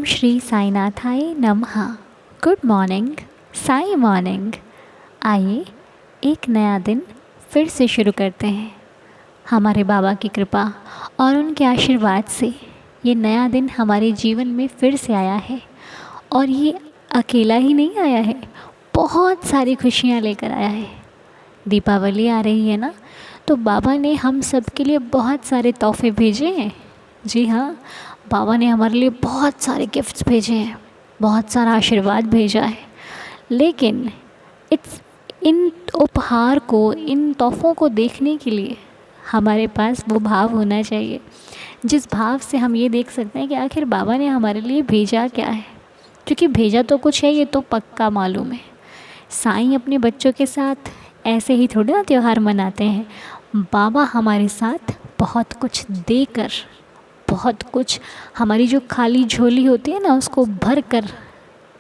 श्री साईनाथाय नमः। Good morning, Sai morning. आइए एक नया दिन फिर से शुरू करते हैं। हमारे बाबा की कृपा और उनके आशीर्वाद से ये नया दिन हमारे जीवन में फिर से आया है। और ये अकेला ही नहीं आया है, बहुत सारी खुशियाँ लेकर आया है। दीपावली आ रही है ना, तो बाबा ने हम सब के लिए बहुत सारे तोहफे भेजे हैं। जी हाँ, बाबा ने हमारे लिए बहुत सारे गिफ्ट्स भेजे हैं, बहुत सारा आशीर्वाद भेजा है। लेकिन इन उपहार को, इन तोहफ़ों को देखने के लिए हमारे पास वो भाव होना चाहिए जिस भाव से हम ये देख सकते हैं कि आखिर बाबा ने हमारे लिए भेजा क्या है। क्योंकि भेजा तो कुछ है, ये तो पक्का मालूम है। साईं अपने बच्चों के साथ ऐसे ही थोड़े ना त्यौहार मनाते हैं। बाबा हमारे साथ बहुत कुछ देकर, बहुत कुछ, हमारी जो खाली झोली होती है ना, उसको भर कर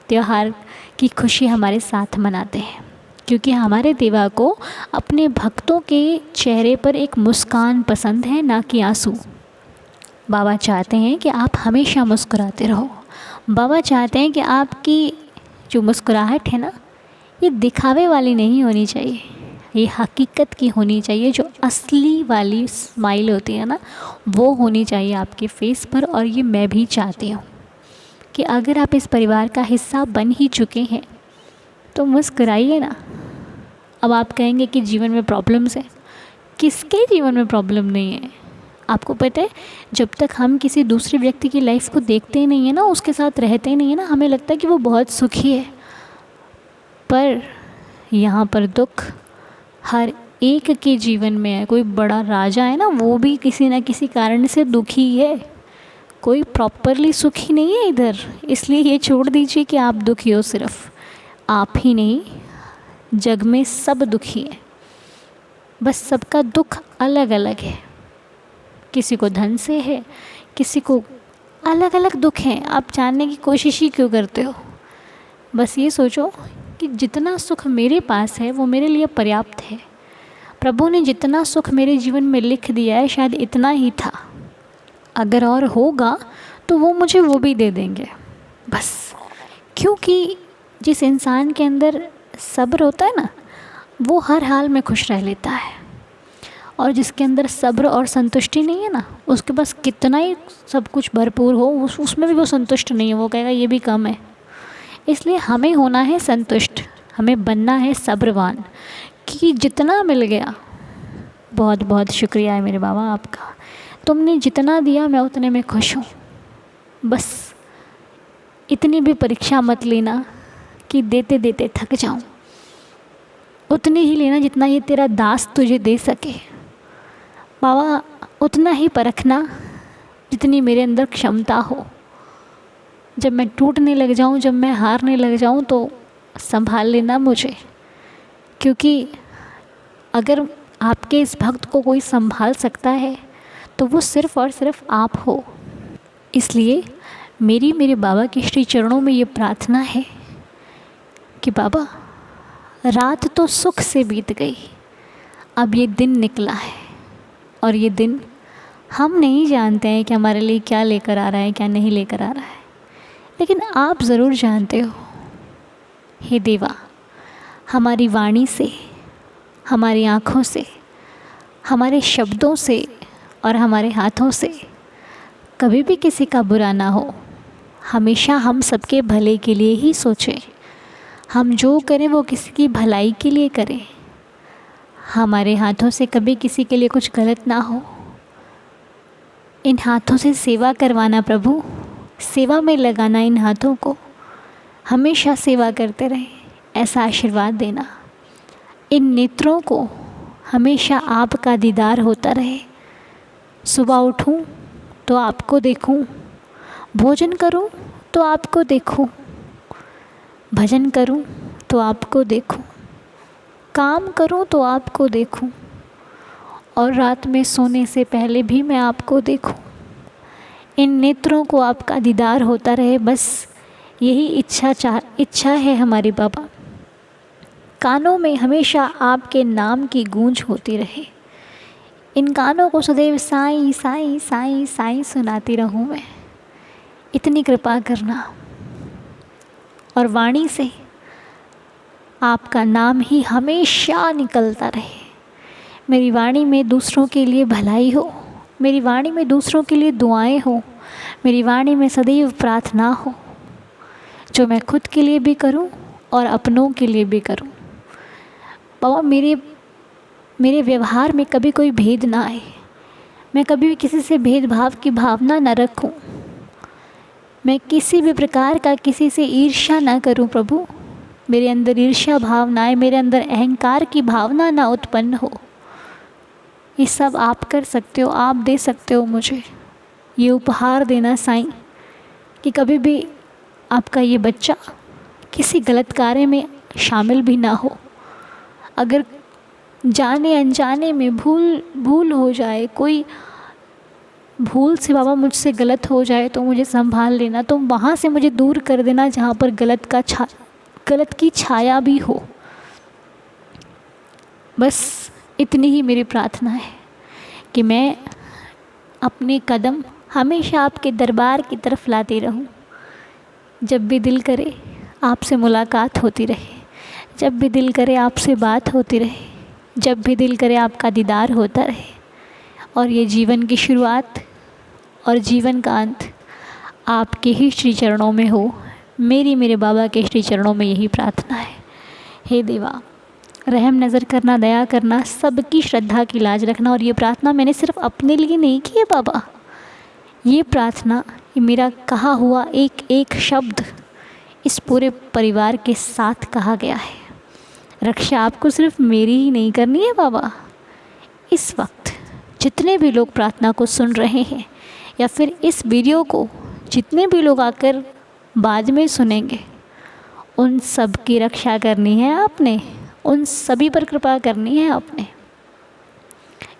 त्यौहार की खुशी हमारे साथ मनाते हैं। क्योंकि हमारे देवा को अपने भक्तों के चेहरे पर एक मुस्कान पसंद है, ना कि आंसू। बाबा चाहते हैं कि आप हमेशा मुस्कुराते रहो। बाबा चाहते हैं कि आपकी जो मुस्कुराहट है ना, ये दिखावे वाली नहीं होनी चाहिए, ये हकीकत की होनी चाहिए। जो असली वाली स्माइल होती है ना, वो होनी चाहिए आपके फेस पर। और ये मैं भी चाहती हूँ कि अगर आप इस परिवार का हिस्सा बन ही चुके हैं तो मुस्कुराइए ना। अब आप कहेंगे कि जीवन में प्रॉब्लम्स है। किसके जीवन में प्रॉब्लम नहीं है? आपको पता है, जब तक हम किसी दूसरे व्यक्ति की लाइफ को देखते ही नहीं है ना, उसके साथ रहते ही नहीं है ना, हमें लगता है कि वो बहुत सुखी है। पर यहाँ पर दुख हर एक के जीवन में है। कोई बड़ा राजा है ना, वो भी किसी न किसी कारण से दुखी है। कोई प्रॉपरली सुखी नहीं है इधर। इसलिए ये छोड़ दीजिए कि आप दुखी हो। सिर्फ आप ही नहीं, जग में सब दुखी है। बस सबका दुख अलग अलग है। किसी को धन से है, किसी को अलग अलग दुख हैं। आप जानने की कोशिश ही क्यों करते हो? बस ये सोचो कि जितना सुख मेरे पास है वो मेरे लिए पर्याप्त है। प्रभु ने जितना सुख मेरे जीवन में लिख दिया है, शायद इतना ही था। अगर और होगा तो वो मुझे वो भी दे देंगे। बस क्योंकि जिस इंसान के अंदर सब्र होता है ना, वो हर हाल में खुश रह लेता है। और जिसके अंदर सब्र और संतुष्टि नहीं है ना, उसके पास कितना ही सब कुछ भरपूर हो, उसमें भी वो संतुष्ट नहीं है। वो कहेगा ये भी कम है। इसलिए हमें होना है संतुष्ट, हमें बनना है सब्रवान। कि जितना मिल गया, बहुत बहुत शुक्रिया है मेरे बाबा आपका। तुमने जितना दिया मैं उतने में खुश हूँ। बस इतनी भी परीक्षा मत लेना कि देते देते थक जाऊँ। उतनी ही लेना जितना ये तेरा दास तुझे दे सके। बाबा उतना ही परखना जितनी मेरे अंदर क्षमता हो। जब मैं टूटने लग जाऊँ, जब मैं हारने लग जाऊँ, तो संभाल लेना मुझे। क्योंकि अगर आपके इस भक्त को कोई संभाल सकता है तो वो सिर्फ़ और सिर्फ आप हो। इसलिए मेरे बाबा के श्री चरणों में ये प्रार्थना है कि बाबा, रात तो सुख से बीत गई, अब ये दिन निकला है। और ये दिन हम नहीं जानते हैं कि हमारे लिए क्या लेकर आ रहा है, क्या नहीं लेकर आ रहा है। लेकिन आप ज़रूर जानते हो। हे देवा, हमारी वाणी से, हमारी आँखों से, हमारे शब्दों से और हमारे हाथों से कभी भी किसी का बुरा ना हो। हमेशा हम सबके भले के लिए ही सोचें। हम जो करें वो किसी की भलाई के लिए करें। हमारे हाथों से कभी किसी के लिए कुछ गलत ना हो। इन हाथों से सेवा करवाना प्रभु, सेवा में लगाना इन हाथों को। हमेशा सेवा करते रहें, ऐसा आशीर्वाद देना। इन नेत्रों को हमेशा आपका दीदार होता रहे। सुबह उठूं तो आपको देखूं, भोजन करूं तो आपको देखूं, भजन करूं तो आपको देखूं, काम करूं तो आपको देखूं, और रात में सोने से पहले भी मैं आपको देखूं। इन नेत्रों को आपका दीदार होता रहे, बस यही इच्छा है हमारी बाबा। कानों में हमेशा आपके नाम की गूंज होती रहे। इन कानों को सदैव साईं साईं साईं साईं सुनाती रहूं मैं। इतनी कृपा करना और वाणी से आपका नाम ही हमेशा निकलता रहे। मेरी वाणी में दूसरों के लिए भलाई हो, मेरी वाणी में दूसरों के लिए दुआएं हो, मेरी वाणी में सदैव प्रार्थना हो, जो मैं खुद के लिए भी करूं और अपनों के लिए भी करूं। बाबा मेरे व्यवहार में कभी कोई भेद ना आए, मैं कभी भी किसी से भेदभाव की भावना न रखूं, मैं किसी भी प्रकार का किसी से ईर्ष्या ना करूं प्रभु। मेरे अंदर ईर्ष्या भावना आए, मेरे अंदर अहंकार की भावना ना उत्पन्न हो। ये सब आप कर सकते हो, आप दे सकते हो मुझे ये उपहार देना साईं, कि कभी भी आपका ये बच्चा किसी गलत कार्य में शामिल भी ना हो। अगर जाने अनजाने में भूल हो जाए, कोई भूल से बाबा मुझसे गलत हो जाए तो मुझे संभाल लेना, तो वहाँ से मुझे दूर कर देना जहाँ पर गलत की छाया भी हो। बस इतनी ही मेरी प्रार्थना है कि मैं अपने कदम हमेशा आपके दरबार की तरफ लाती रहूं। जब भी दिल करे आपसे मुलाकात होती रहे, जब भी दिल करे आपसे बात होती रहे, जब भी दिल करे आपका दीदार होता रहे, और ये जीवन की शुरुआत और जीवन का अंत आपके ही श्री चरणों में हो। मेरे बाबा के श्री चरणों में यही प्रार्थना है। हे देवा, रहम नज़र करना, दया करना, सबकी श्रद्धा की लाज रखना। और ये प्रार्थना मैंने सिर्फ अपने लिए नहीं की है बाबा, ये प्रार्थना ये मेरा कहा हुआ एक एक शब्द इस पूरे परिवार के साथ कहा गया है। रक्षा आपको सिर्फ मेरी ही नहीं करनी है बाबा। इस वक्त जितने भी लोग प्रार्थना को सुन रहे हैं या फिर इस वीडियो को जितने भी लोग आकर बाद में सुनेंगे, उन सब की रक्षा करनी है आपने, उन सभी पर कृपा करनी है आपने।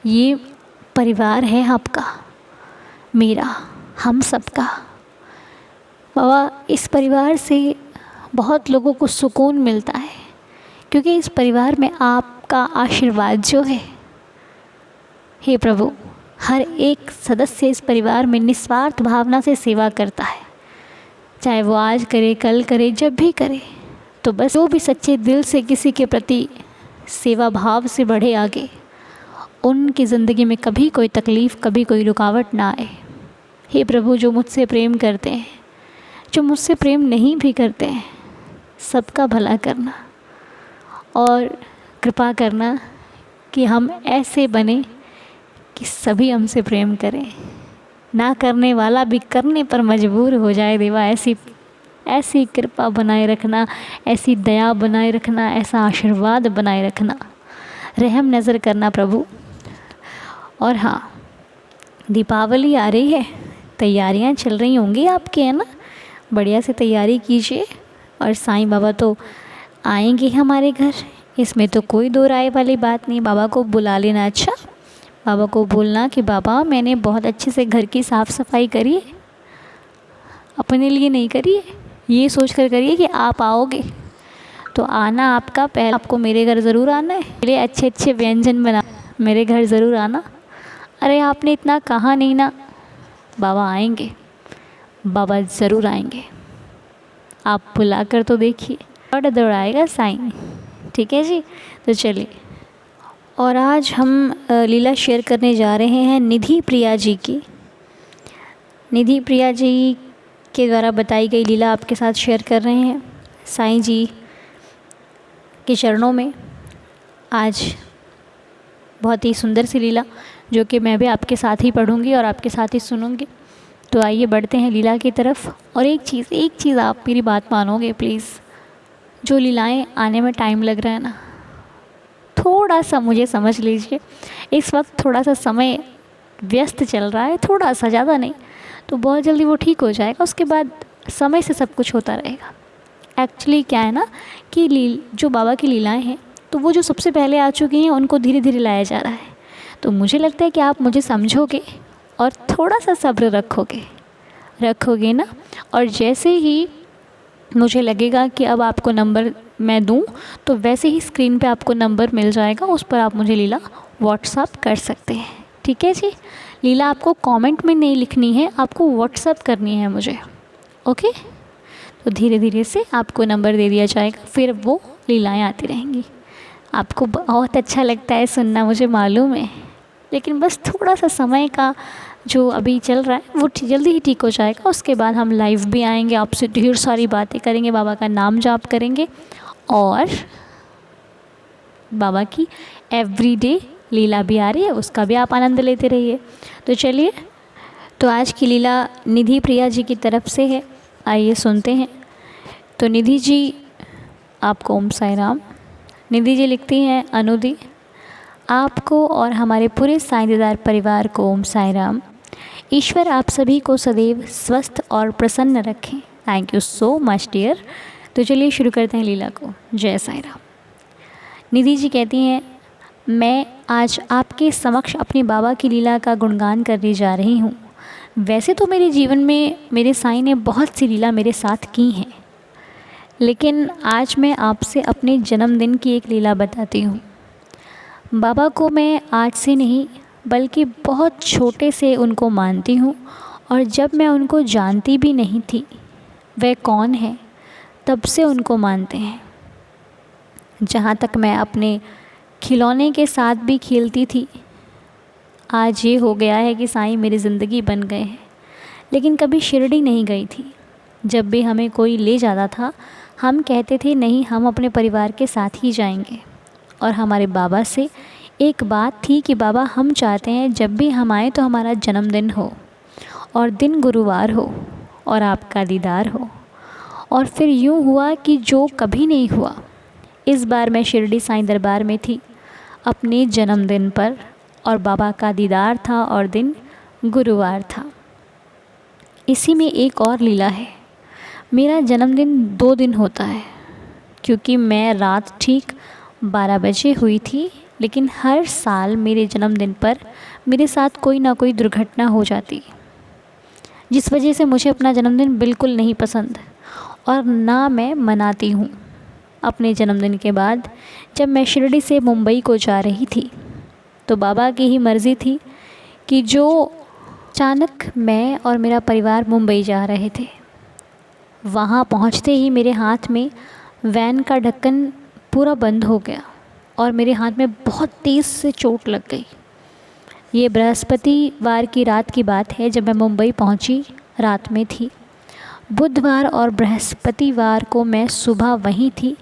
ये परिवार है आपका, मेरा, हम सबका। बाबा इस परिवार से बहुत लोगों को सुकून मिलता है, क्योंकि इस परिवार में आपका आशीर्वाद जो है। हे प्रभु, हर एक सदस्य इस परिवार में निस्वार्थ भावना से सेवा करता है, चाहे वो आज करे, कल करे, जब भी करे। तो बस जो भी सच्चे दिल से किसी के प्रति सेवा भाव से बढ़े आगे, उनकी ज़िंदगी में कभी कोई तकलीफ़, कभी कोई रुकावट ना आए। हे प्रभु, जो मुझसे प्रेम करते हैं, जो मुझसे प्रेम नहीं भी करते हैं, सबका भला करना और कृपा करना कि हम ऐसे बने कि सभी हमसे प्रेम करें, ना करने वाला भी करने पर मजबूर हो जाए। देवा, ऐसी कृपा बनाए रखना, ऐसी दया बनाए रखना, ऐसा आशीर्वाद बनाए रखना, रहम नज़र करना प्रभु। और हाँ, दीपावली आ रही है, तैयारियां चल रही होंगी आपके, है ना? बढ़िया से तैयारी कीजिए। और साईं बाबा तो आएंगे हमारे घर, इसमें तो कोई दो राय वाली बात नहीं। बाबा को बुला लेना। अच्छा, बाबा को बोलना कि बाबा मैंने बहुत अच्छे से घर की साफ़ सफाई करी है, अपने लिए नहीं करी है, ये सोच कर करिए कि आप आओगे तो आना आपका, पहले आपको मेरे घर ज़रूर आना है, पहले अच्छे अच्छे व्यंजन बना मेरे घर ज़रूर आना। अरे आपने इतना कहा नहीं ना। बाबा आएंगे, बाबा ज़रूर आएंगे, आप बुला कर तो देखिए, बड़ा दौड़ाएगा साईं। ठीक है जी, तो चलिए। और आज हम लीला शेयर करने जा रहे हैं निधि प्रिया जी की। निधि प्रिया जी के द्वारा बताई गई लीला आपके साथ शेयर कर रहे हैं साईं जी के चरणों में। आज बहुत ही सुंदर सी लीला, जो कि मैं भी आपके साथ ही पढ़ूंगी और आपके साथ ही सुनूंगी। तो आइए बढ़ते हैं लीला की तरफ। और एक चीज़ आप मेरी बात मानोगे प्लीज़, जो लीलाएं आने में टाइम लग रहा है ना, थोड़ा सा मुझे समझ लीजिए। इस वक्त थोड़ा सा समय व्यस्त चल रहा है, थोड़ा सा, ज़्यादा नहीं, तो बहुत जल्दी वो ठीक हो जाएगा। उसके बाद समय से सब कुछ होता रहेगा। एक्चुअली क्या है ना कि जो बाबा की लीलाएं हैं, तो वो जो सबसे पहले आ चुकी हैं उनको धीरे धीरे लाया जा रहा है। तो मुझे लगता है कि आप मुझे समझोगे और थोड़ा सा सब्र रखोगे ना। और जैसे ही मुझे लगेगा कि अब आपको नंबर मैं दूं, तो वैसे ही स्क्रीन पे आपको नंबर मिल जाएगा, उस पर आप मुझे लीला व्हाट्सअप कर सकते हैं। ठीक है जी। लीला आपको कमेंट में नहीं लिखनी है, आपको व्हाट्सअप करनी है मुझे। ओके। तो धीरे धीरे से आपको नंबर दे दिया जाएगा, फिर वो लीलाएँ आती रहेंगी। आपको बहुत अच्छा लगता है सुनना, मुझे मालूम है, लेकिन बस थोड़ा सा समय का जो अभी चल रहा है वो जल्दी ही ठीक हो जाएगा। उसके बाद हम लाइव भी आएंगे, आपसे ढेर सारी बातें करेंगे, बाबा का नाम जाप करेंगे और बाबा की एवरीडे लीला भी आ रही है, उसका भी आप आनंद लेते रहिए। तो चलिए, तो आज की लीला निधि प्रिया जी की तरफ से है, आइए सुनते हैं। तो निधि जी, आपको ओम साई राम। निधि जी लिखती हैं, अनुदी, आपको और हमारे पूरे साईंदार परिवार को ओम साई राम। ईश्वर आप सभी को सदैव स्वस्थ और प्रसन्न रखें। Thank you so much dear. तो चलिए शुरू करते हैं लीला को। जय साई राम। निधि जी कहती हैं, मैं आज आपके समक्ष अपने बाबा की लीला का गुणगान करने जा रही हूँ। वैसे तो मेरे जीवन में मेरे साईं ने बहुत सी लीला मेरे साथ की हैं, लेकिन आज मैं आपसे अपने जन्मदिन की एक लीला बताती हूँ। बाबा को मैं आज से नहीं बल्कि बहुत छोटे से उनको मानती हूँ, और जब मैं उनको जानती भी नहीं थी वह कौन है तब से उनको मानते हैं। जहाँ तक मैं अपने खिलौने के साथ भी खेलती थी, आज ये हो गया है कि साईं मेरी ज़िंदगी बन गए हैं। लेकिन कभी शिरडी नहीं गई थी। जब भी हमें कोई ले जाता था हम कहते थे नहीं, हम अपने परिवार के साथ ही जाएंगे। और हमारे बाबा से एक बात थी कि बाबा हम चाहते हैं जब भी हम आए तो हमारा जन्मदिन हो और दिन गुरुवार हो और आपका दीदार हो। और फिर यूँ हुआ कि जो कभी नहीं हुआ। इस बार मैं शिरडी साईं दरबार में थी अपने जन्मदिन पर, और बाबा का दीदार था और दिन गुरुवार था। इसी में एक और लीला है। मेरा जन्मदिन 2 दिन होता है, क्योंकि मैं रात ठीक 12 बजे हुई थी। लेकिन हर साल मेरे जन्मदिन पर मेरे साथ कोई ना कोई दुर्घटना हो जाती, जिस वजह से मुझे अपना जन्मदिन बिल्कुल नहीं पसंद और ना मैं मनाती हूँ। अपने जन्मदिन के बाद जब मैं शिरडी से मुंबई को जा रही थी तो बाबा की ही मर्ज़ी थी कि जो अचानक मैं और मेरा परिवार मुंबई जा रहे थे। वहाँ पहुँचते ही मेरे हाथ में वैन का ढक्कन पूरा बंद हो गया और मेरे हाथ में बहुत तेज़ से चोट लग गई। ये बृहस्पतिवार की रात की बात है, जब मैं मुंबई पहुंची रात में थी। बुधवार और बृहस्पतिवार को मैं सुबह वहीं थी,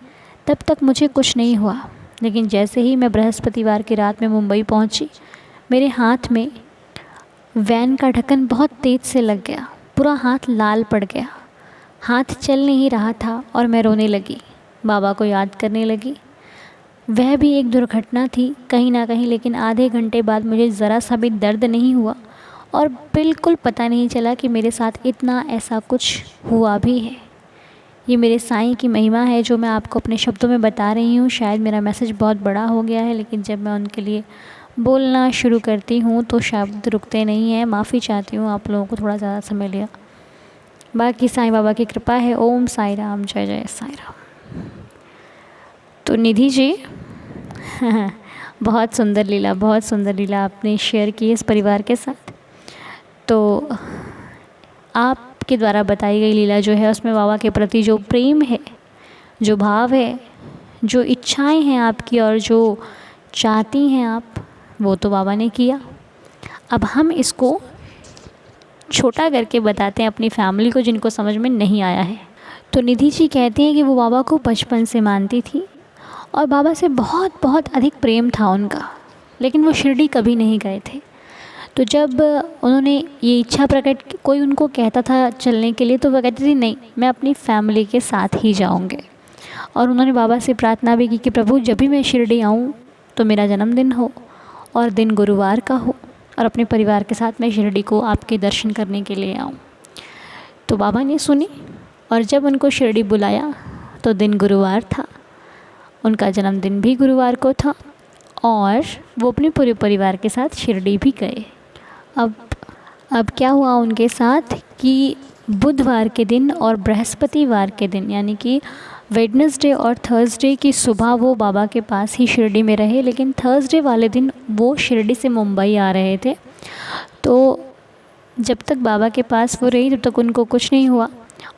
तब तक मुझे कुछ नहीं हुआ। लेकिन जैसे ही मैं बृहस्पतिवार की रात में मुंबई पहुंची, मेरे हाथ में वैन का ढक्कन बहुत तेज़ से लग गया, पूरा हाथ लाल पड़ गया, हाथ चल नहीं रहा था और मैं रोने लगी, बाबा को याद करने लगी। वह भी एक दुर्घटना थी कहीं ना कहीं, लेकिन आधे घंटे बाद मुझे ज़रा सा भी दर्द नहीं हुआ और बिल्कुल पता नहीं चला कि मेरे साथ इतना ऐसा कुछ हुआ भी है। ये मेरे साईं की महिमा है जो मैं आपको अपने शब्दों में बता रही हूँ। शायद मेरा मैसेज बहुत बड़ा हो गया है, लेकिन जब मैं उनके लिए बोलना शुरू करती हूँ तो शब्द रुकते नहीं हैं। माफ़ी चाहती हूँ, आप लोगों को थोड़ा ज़्यादा समय लिया। बाकी साईं बाबा की कृपा है। ओम साई राम। जय जय साई राम। तो निधि जी बहुत सुंदर लीला, बहुत सुंदर लीला आपने शेयर की इस परिवार के साथ। तो आपके द्वारा बताई गई लीला जो है उसमें बाबा के प्रति जो प्रेम है, जो भाव है, जो इच्छाएं हैं आपकी और जो चाहती हैं आप, वो तो बाबा ने किया। अब हम इसको छोटा करके बताते हैं अपनी फैमिली को जिनको समझ में नहीं आया है। तो निधि जी कहती हैं कि वो बाबा को बचपन से मानती थी और बाबा से बहुत बहुत अधिक प्रेम था उनका, लेकिन वो शिरडी कभी नहीं गए थे। तो जब उन्होंने ये इच्छा प्रकट, कोई उनको कहता था चलने के लिए तो वह कहती थी नहीं, मैं अपनी फैमिली के साथ ही जाऊंगे। और उन्होंने बाबा से प्रार्थना भी की कि प्रभु जब भी मैं शिरडी आऊँ तो मेरा जन्मदिन हो और दिन गुरुवार का हो और अपने परिवार के साथ मैं शिरडी को आपके दर्शन करने के लिए आऊँ। तो बाबा ने सुनी और जब उनको शिरडी बुलाया तो दिन गुरुवार था, उनका जन्मदिन भी गुरुवार को था और वो अपने पूरे परिवार के साथ शिरडी भी गए। अब क्या हुआ उनके साथ कि बुधवार के दिन और बृहस्पतिवार के दिन, यानी कि वेडनेसडे और थर्सडे की सुबह वो बाबा के पास ही शिरडी में रहे, लेकिन थर्सडे वाले दिन वो शिरडी से मुंबई आ रहे थे। तो जब तक बाबा के पास वो रही तब तक उनको कुछ नहीं हुआ।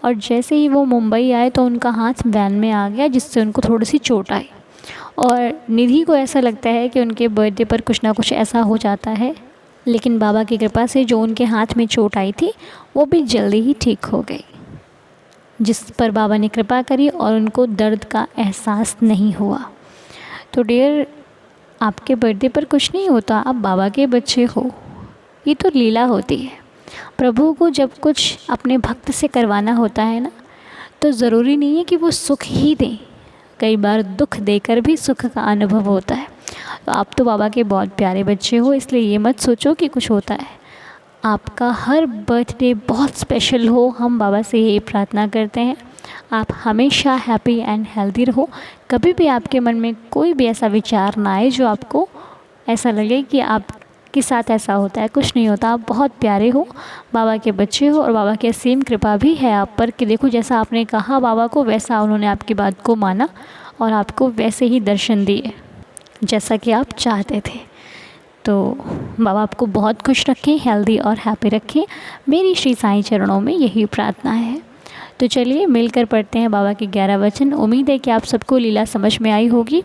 और जैसे ही वो मुंबई आए तो उनका हाथ वैन में आ गया, जिससे उनको थोड़ी सी चोट आई। और निधि को ऐसा लगता है कि उनके बर्थडे पर कुछ ना कुछ ऐसा हो जाता है, लेकिन बाबा की कृपा से जो उनके हाथ में चोट आई थी वो भी जल्दी ही ठीक हो गई, जिस पर बाबा ने कृपा करी और उनको दर्द का एहसास नहीं हुआ। तो डियर, आपके बर्थडे पर कुछ नहीं होता, आप बाबा के बच्चे हो, ये तो लीला होती है। प्रभु को जब कुछ अपने भक्त से करवाना होता है ना, तो ज़रूरी नहीं है कि वो सुख ही दें, कई बार दुख देकर भी सुख का अनुभव होता है। तो आप तो बाबा के बहुत प्यारे बच्चे हो, इसलिए ये मत सोचो कि कुछ होता है। आपका हर बर्थडे बहुत स्पेशल हो, हम बाबा से यही प्रार्थना करते हैं। आप हमेशा हैप्पी एंड हेल्दी रहो, कभी भी आपके मन में कोई भी ऐसा विचार ना आए जो आपको ऐसा लगे कि आपके साथ ऐसा होता है। कुछ नहीं होता, आप बहुत प्यारे हो, बाबा के बच्चे हो, और बाबा की असीम कृपा भी है आप पर कि देखो जैसा आपने कहा बाबा को, वैसा उन्होंने आपकी बात को माना और आपको वैसे ही दर्शन दिए जैसा कि आप चाहते थे। तो बाबा आपको बहुत खुश रखें, हेल्दी और हैप्पी रखें, मेरी श्री साईं चरणों में यही प्रार्थना है। तो चलिए मिलकर पढ़ते हैं बाबा के 11 वचन। उम्मीद है कि आप सबको लीला समझ में आई होगी।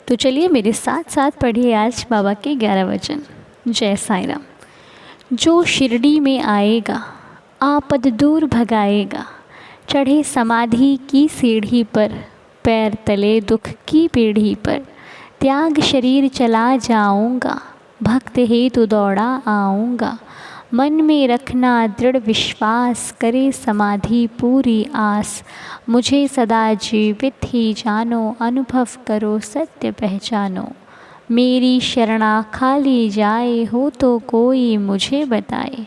तो चलिए मेरे साथ साथ पढ़िए आज बाबा के 11 वचन। जय साईं राम। जो शिरडी में आएगा आपद दूर भगाएगा, चढ़े समाधि की सीढ़ी पर, पैर तले दुख की पीढ़ी पर, त्याग शरीर चला जाऊंगा, भक्त हेतु दौड़ा आऊँगा, मन में रखना दृढ़ विश्वास, करे समाधि पूरी आस, मुझे सदा जीवित ही जानो, अनुभव करो सत्य पहचानो, मेरी शरणा खाली जाए, हो तो कोई मुझे बताए,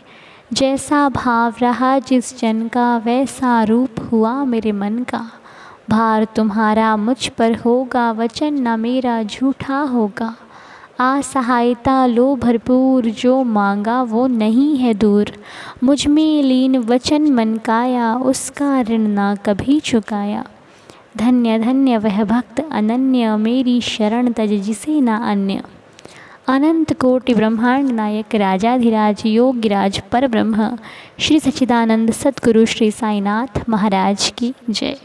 जैसा भाव रहा जिस जन का, वैसा रूप हुआ मेरे मन का, भार तुम्हारा मुझ पर होगा, वचन न मेरा झूठा होगा, असहायता लो भरपूर, जो मांगा वो नहीं है दूर, मुझ में लीन वचन मन काया, उसका ऋण ना कभी चुकाया, धन्य धन्य वह भक्त अनन्य, मेरी शरण तज जिसे ना अन्य, अनंत कोटि ब्रह्मांड नायक, राजाधिराज योगिराज पर ब्रह्म, श्री सच्चिदानंद सद्गुरु श्री साईनाथ महाराज की जय।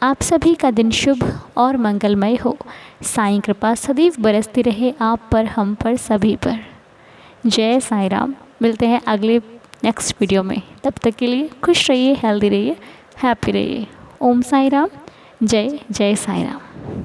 आप सभी का दिन शुभ और मंगलमय हो। साईं कृपा सदैव बरसती रहे आप पर, हम पर, सभी पर। जय साईं राम। मिलते हैं अगले नेक्स्ट वीडियो में, तब तक के लिए खुश रहिए, हेल्दी रहिए, हैप्पी रहिए। ओम साईं राम। जय जय साईं राम।